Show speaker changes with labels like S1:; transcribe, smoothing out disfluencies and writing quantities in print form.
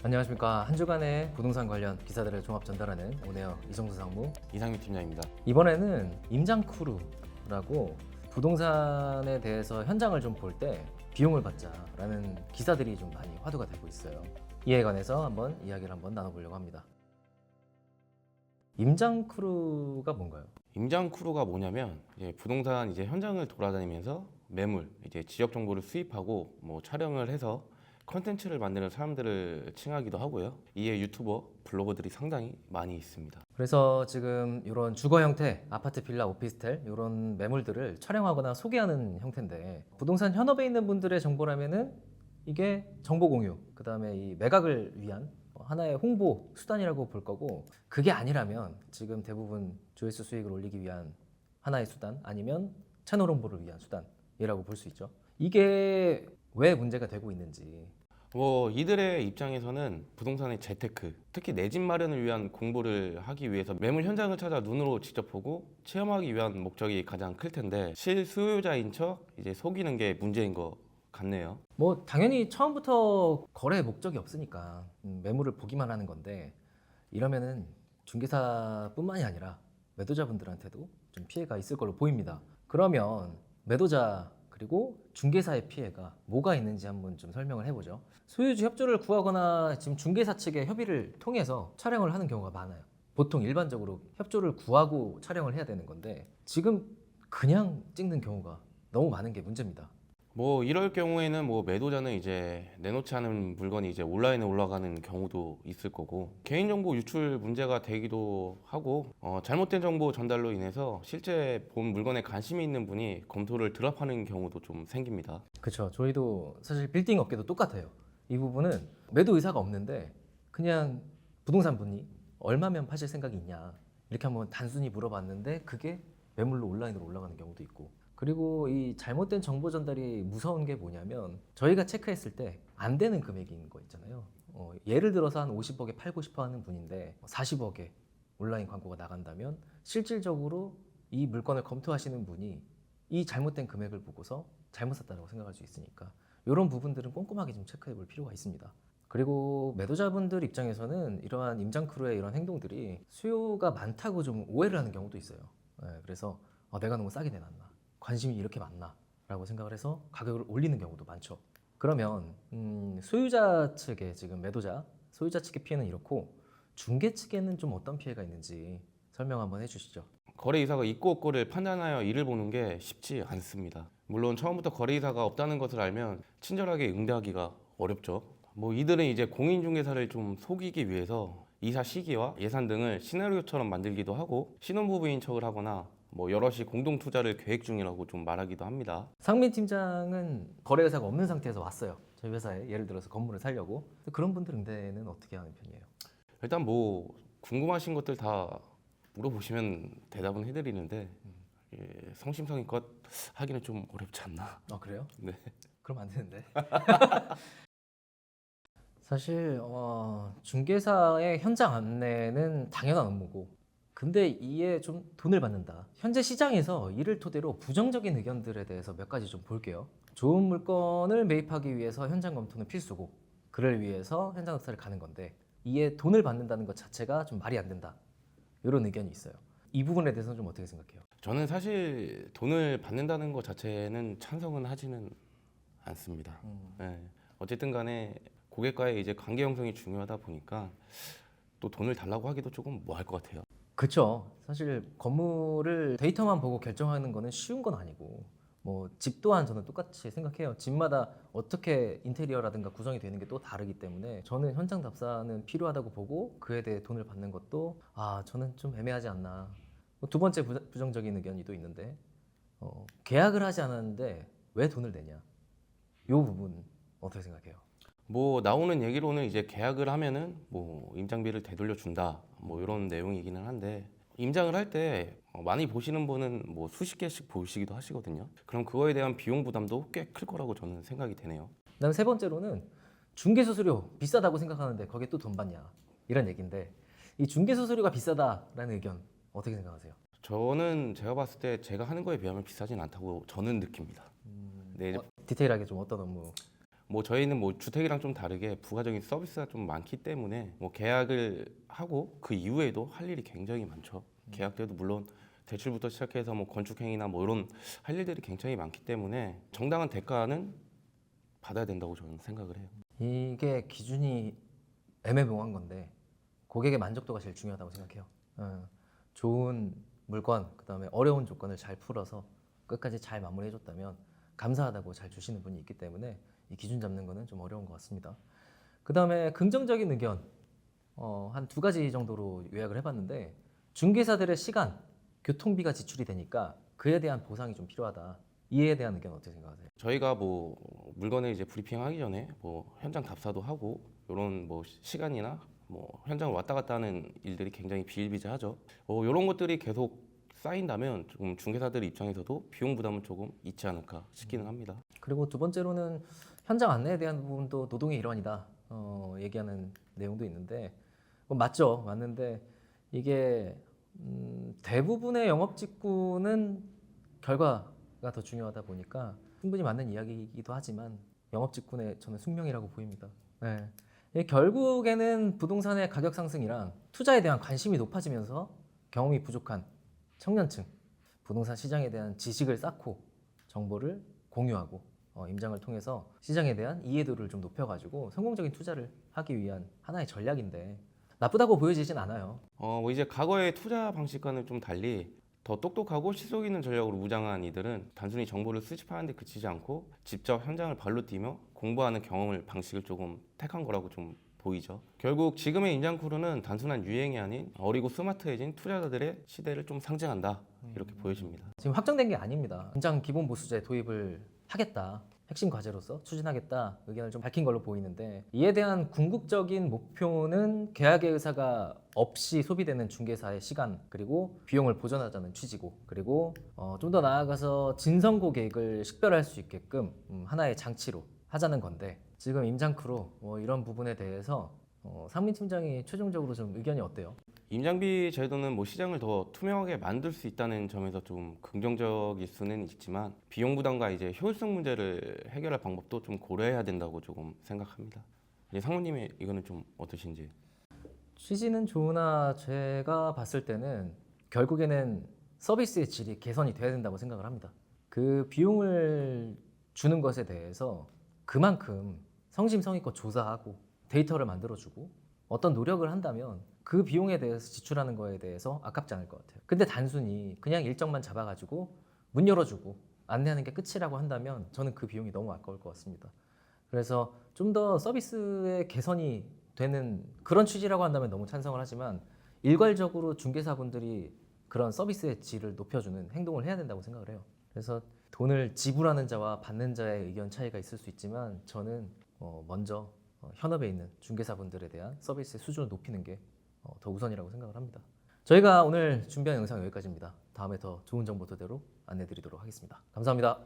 S1: 안녕하십니까. 한 주간의 부동산 관련 기사들을 종합 전달하는 오네어 이정수 상무.
S2: 이상민 팀장입니다.
S1: 이번에는 임장크루라고 부동산에 대해서 현장을 좀 볼 때 비용을 받자라는 기사들이 좀 많이 화두가 되고 있어요. 이에 관해서 한번 이야기를 나눠보려고 합니다. 임장크루가 뭔가요?
S2: 임장 크루가 뭐냐면 부동산 현장을 돌아다니면서 매물 지역 정보를 수입하고 촬영을 해서 컨텐츠를 만드는 사람들을 칭하기도 하고요. 이에 유튜버, 블로거들이 상당히 많이 있습니다.
S1: 그래서 지금 이런 주거 형태, 아파트, 빌라, 오피스텔 이런 매물들을 촬영하거나 소개하는 형태인데 부동산 현업에 있는 분들의 정보라면은 이게 정보 공유, 그다음에 이 매각을 위한 하나의 홍보 수단이라고 볼 거고, 그게 아니라면 지금 대부분 조회수 수익을 올리기 위한 하나의 수단, 아니면 채널 홍보를 위한 수단이라고 볼 수 있죠. 이게 왜 문제가 되고 있는지.
S2: 이들의 입장에서는 부동산의 재테크, 특히 내 집 마련을 위한 공부를 하기 위해서 매물 현장을 찾아 눈으로 직접 보고 체험하기 위한 목적이 가장 클 텐데 실수요자인 척 속이는 게 문제인 것 같네요.
S1: 당연히 처음부터 거래 목적이 없으니까 매물을 보기만 하는 건데, 이러면은 중개사뿐만이 아니라 매도자분들한테도 좀 피해가 있을 걸로 보입니다. 그러면 매도자 그리고 중개사의 피해가 뭐가 있는지 한번 좀 설명을 해보죠. 소유주 협조를 구하거나 지금 중개사 측의 협의를 통해서 촬영을 하는 경우가 많아요. 보통 일반적으로 협조를 구하고 촬영을 해야 되는 건데 지금 그냥 찍는 경우가 너무 많은 게 문제입니다.
S2: 이럴 경우에는 매도자는 내놓지 않은 물건이 온라인에 올라가는 경우도 있을 거고, 개인정보 유출 문제가 되기도 하고, 잘못된 정보 전달로 인해서 실제 본 물건에 관심이 있는 분이 검토를 드랍하는 경우도 좀 생깁니다.
S1: 그렇죠. 저희도 사실 빌딩 업계도 똑같아요. 이 부분은 매도 의사가 없는데 그냥 부동산 분이 얼마면 파실 생각이 있냐 이렇게 한번 단순히 물어봤는데 그게 매물로 온라인으로 올라가는 경우도 있고, 그리고 이 잘못된 정보 전달이 무서운 게 뭐냐면 저희가 체크했을 때 안 되는 금액인 거 있잖아요. 예를 들어서 한 50억에 팔고 싶어 하는 분인데 40억에 온라인 광고가 나간다면 실질적으로 이 물건을 검토하시는 분이 이 잘못된 금액을 보고서 잘못 샀다고 생각할 수 있으니까 이런 부분들은 꼼꼼하게 좀 체크해 볼 필요가 있습니다. 그리고 매도자분들 입장에서는 이러한 임장크루의 이런 행동들이 수요가 많다고 좀 오해를 하는 경우도 있어요. 그래서 내가 너무 싸게 내놨나, 관심이 이렇게 많나 라고 생각을 해서 가격을 올리는 경우도 많죠. 그러면 소유자 측의 지금 매도자, 소유자 측의 피해는 이렇고 중개 측에는 좀 어떤 피해가 있는지 설명 한번 해주시죠.
S2: 거래이사가 있고 없고를 판단하여 일을 보는 게 쉽지 않습니다. 물론 처음부터 거래이사가 없다는 것을 알면 친절하게 응대하기가 어렵죠. 이들은 공인중개사를 좀 속이기 위해서 이사 시기와 예산 등을 시나리오처럼 만들기도 하고, 신혼부부인 척을 하거나 여럿이 공동 투자를 계획 중이라고 좀 말하기도 합니다.
S1: 상민 팀장은 거래 의사가 없는 상태에서 왔어요. 저희 회사에 예를 들어서 건물을 살려고. 그런 분들 응대는 어떻게 하는 편이에요?
S2: 일단 궁금하신 것들 다 물어보시면 대답은 해드리는데 성심성의껏 하기는 좀 어렵지 않나.
S1: 그래요?
S2: 네.
S1: 그럼 안 되는데. 사실 중개사의 현장 안내는 당연한 업무고, 근데 이에 좀 돈을 받는다. 현재 시장에서 이를 토대로 부정적인 의견들에 대해서 몇 가지 좀 볼게요. 좋은 물건을 매입하기 위해서 현장 검토는 필수고, 그를 위해서 현장 답사를 가는 건데 이에 돈을 받는다는 것 자체가 좀 말이 안 된다. 이런 의견이 있어요. 이 부분에 대해서는 좀 어떻게 생각해요?
S2: 저는 사실 돈을 받는다는 것 자체는 찬성은 하지는 않습니다. 네. 어쨌든 간에 고객과의 관계 형성이 중요하다 보니까 또 돈을 달라고 하기도 조금 뭐할 것 같아요.
S1: 그쵸. 사실 건물을 데이터만 보고 결정하는 거는 쉬운 건 아니고, 집 또한 저는 똑같이 생각해요. 집마다 어떻게 인테리어라든가 구성이 되는 게 또 다르기 때문에 저는 현장 답사는 필요하다고 보고, 그에 대해 돈을 받는 것도 저는 좀 애매하지 않나. 두 번째 부정적인 의견이 또 있는데, 계약을 하지 않았는데 왜 돈을 내냐, 이 부분 어떻게 생각해요?
S2: 나오는 얘기로는 계약을 하면은 임장비를 되돌려 준다 이런 내용이기는 한데, 임장을 할 때 많이 보시는 분은 수십 개씩 보시기도 하시거든요. 그럼 그거에 대한 비용 부담도 꽤 클 거라고 저는 생각이 되네요.
S1: 그다음 세 번째로는 중개 수수료 비싸다고 생각하는데 거기에 또 돈 받냐, 이런 얘기인데, 이 중개 수수료가 비싸다라는 의견 어떻게 생각하세요?
S2: 저는 제가 봤을 때 제가 하는 거에 비하면 비싸진 않다고 저는 느낍니다. 네,
S1: 디테일하게 좀 어떤 업무?
S2: 뭐 저희는 뭐 주택이랑 좀 다르게 부가적인 서비스가 좀 많기 때문에 뭐 계약을 하고 그 이후에도 할 일이 굉장히 많죠. 계약 때도 물론 대출부터 시작해서 뭐 건축행위나 뭐 이런 할 일들이 굉장히 많기 때문에 정당한 대가는 받아야 된다고 저는 생각을 해요.
S1: 이게 기준이 애매모호한 건데 고객의 만족도가 제일 중요하다고 생각해요. 좋은 물건, 그다음에 어려운 조건을 잘 풀어서 끝까지 잘 마무리해줬다면 감사하다고 잘 주시는 분이 있기 때문에 이 기준 잡는 거는 좀 어려운 것 같습니다. 그다음에 긍정적인 의견 한 두 가지 정도로 요약을 해봤는데 중개사들의 시간, 교통비가 지출이 되니까 그에 대한 보상이 좀 필요하다. 이에 대한 의견 어떻게 생각하세요?
S2: 저희가 뭐 물건을 이제 브리핑하기 전에 뭐 현장 답사도 하고 이런 뭐 시간이나 뭐 현장을 왔다 갔다 하는 일들이 굉장히 비일비재하죠. 이런 것들이 계속 쌓인다면 좀 중개사들 입장에서도 비용 부담은 조금 있지 않을까 싶기는 합니다.
S1: 그리고 두 번째로는 현장 안내에 대한 부분도 노동의 일환이다 얘기하는 내용도 있는데 맞죠, 맞는데 이게 대부분의 영업 직구는 결과가 더 중요하다 보니까 충분히 맞는 이야기이기도 하지만 영업 직군의 저는 숙명이라고 보입니다. 네. 이게 결국에는 부동산의 가격 상승이랑 투자에 대한 관심이 높아지면서 경험이 부족한 청년층, 부동산 시장에 대한 지식을 쌓고 정보를 공유하고 임장을 통해서 시장에 대한 이해도를 좀 높여가지고 성공적인 투자를 하기 위한 하나의 전략인데 나쁘다고 보여지진 않아요.
S2: 뭐 이제 과거의 투자 방식과는 좀 달리 더 똑똑하고 실속 있는 전략으로 무장한 이들은 단순히 정보를 수집하는 데 그치지 않고 직접 현장을 발로 뛰며 공부하는 경험을 방식을 조금 택한 거라고 좀 보이죠. 결국 지금의 임장크루는 단순한 유행이 아닌 어리고 스마트해진 투자자들의 시대를 좀 상징한다 이렇게 보여집니다.
S1: 지금 확정된 게 아닙니다. 임장 기본 보수제 도입을 하겠다. 핵심 과제로서 추진하겠다 의견을 좀 밝힌 걸로 보이는데 이에 대한 궁극적인 목표는 계약의 의사가 없이 소비되는 중개사의 시간 그리고 비용을 보전하자는 취지고 그리고 좀 더 나아가서 진성 고객을 식별할 수 있게끔 하나의 장치로 하자는 건데 지금 임장크루 이런 부분에 대해서 상민 팀장이 최종적으로 좀 의견이 어때요?
S2: 임장비 제도는 뭐 시장을 더 투명하게 만들 수 있다는 점에서 좀 긍정적일 수는 있지만 비용 부담과 이제 효율성 문제를 해결할 방법도 좀 고려해야 된다고 조금 생각합니다. 이제 상무님의 이거는 좀 어떠신지?
S1: 취지는 좋으나 제가 봤을 때는 결국에는 서비스의 질이 개선이 돼야 된다고 생각을 합니다. 그 비용을 주는 것에 대해서 그만큼 성심성의껏 조사하고 데이터를 만들어주고 어떤 노력을 한다면 그 비용에 대해서 지출하는 거에 대해서 아깝지 않을 것 같아요. 근데 단순히 그냥 일정만 잡아가지고 문 열어주고 안내하는 게 끝이라고 한다면 저는 그 비용이 너무 아까울 것 같습니다. 그래서 좀 더 서비스의 개선이 되는 그런 취지라고 한다면 너무 찬성을 하지만 일괄적으로 중개사분들이 그런 서비스의 질을 높여주는 행동을 해야 된다고 생각을 해요. 그래서 돈을 지불하는 자와 받는 자의 의견 차이가 있을 수 있지만 저는 먼저 현업에 있는 중개사분들에 대한 서비스의 수준을 높이는 게 더 우선이라고 생각을 합니다. 저희가 오늘 준비한 영상 여기까지입니다. 다음에 더 좋은 정보 토대로 안내드리도록 하겠습니다. 감사합니다.